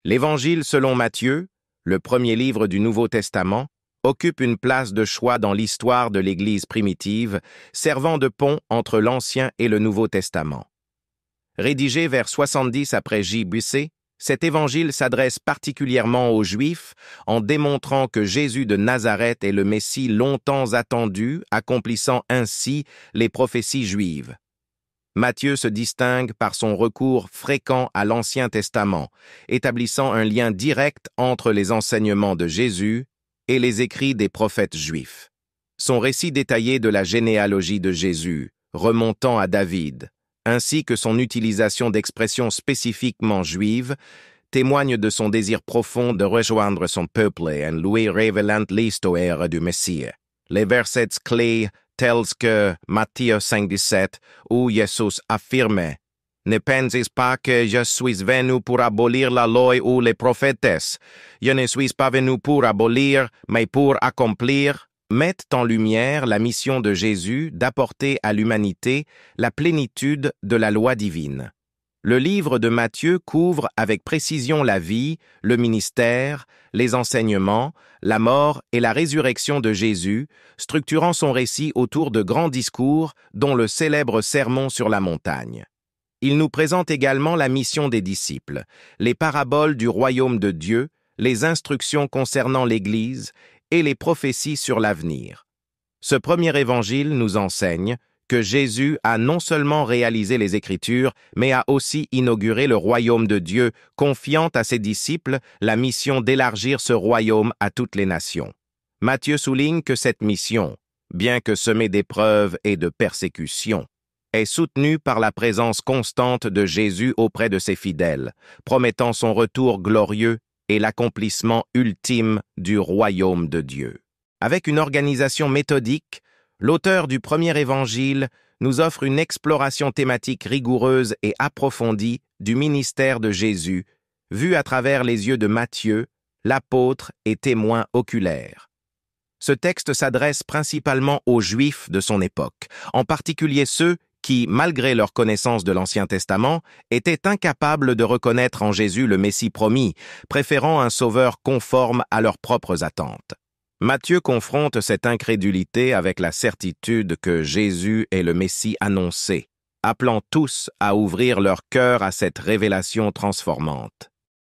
L'Évangile selon Matthieu, le premier livre du Nouveau Testament, occupe une place de choix dans l'histoire de l'Église primitive, servant de pont entre l'Ancien et le Nouveau Testament. Rédigé vers 70 après J.B.C., cet évangile s'adresse particulièrement aux Juifs en démontrant que Jésus de Nazareth est le Messie longtemps attendu, accomplissant ainsi les prophéties juives. Matthieu se distingue par son recours fréquent à l'Ancien Testament, établissant un lien direct entre les enseignements de Jésus et les écrits des prophètes juifs. Son récit détaillé de la généalogie de Jésus, remontant à David, ainsi que son utilisation d'expressions spécifiquement juives, témoigne de son désir profond de rejoindre son peuple et lui révélant l'histoire du Messie. Les versets clés tels que Matthieu 5,17, où Jésus affirme « Ne pensez pas que je suis venu pour abolir la loi ou les prophètes. Je ne suis pas venu pour abolir, mais pour accomplir » mettent en lumière la mission de Jésus d'apporter à l'humanité la plénitude de la loi divine. Le livre de Matthieu couvre avec précision la vie, le ministère, les enseignements, la mort et la résurrection de Jésus, structurant son récit autour de grands discours, dont le célèbre Sermon sur la montagne. Il nous présente également la mission des disciples, les paraboles du royaume de Dieu, les instructions concernant l'Église et les prophéties sur l'avenir. Ce premier évangile nous enseigne que Jésus a non seulement réalisé les Écritures, mais a aussi inauguré le royaume de Dieu, confiant à ses disciples la mission d'élargir ce royaume à toutes les nations. Matthieu souligne que cette mission, bien que semée d'épreuves et de persécutions, est soutenue par la présence constante de Jésus auprès de ses fidèles, promettant son retour glorieux et l'accomplissement ultime du royaume de Dieu. Avec une organisation méthodique, l'auteur du premier évangile nous offre une exploration thématique rigoureuse et approfondie du ministère de Jésus, vue à travers les yeux de Matthieu, l'apôtre et témoin oculaire. Ce texte s'adresse principalement aux Juifs de son époque, en particulier ceux qui, malgré leur connaissance de l'Ancien Testament, étaient incapables de reconnaître en Jésus le Messie promis, préférant un sauveur conforme à leurs propres attentes. Matthieu confronte cette incrédulité avec la certitude que Jésus est le Messie annoncé, appelant tous à ouvrir leur cœur à cette révélation transformante.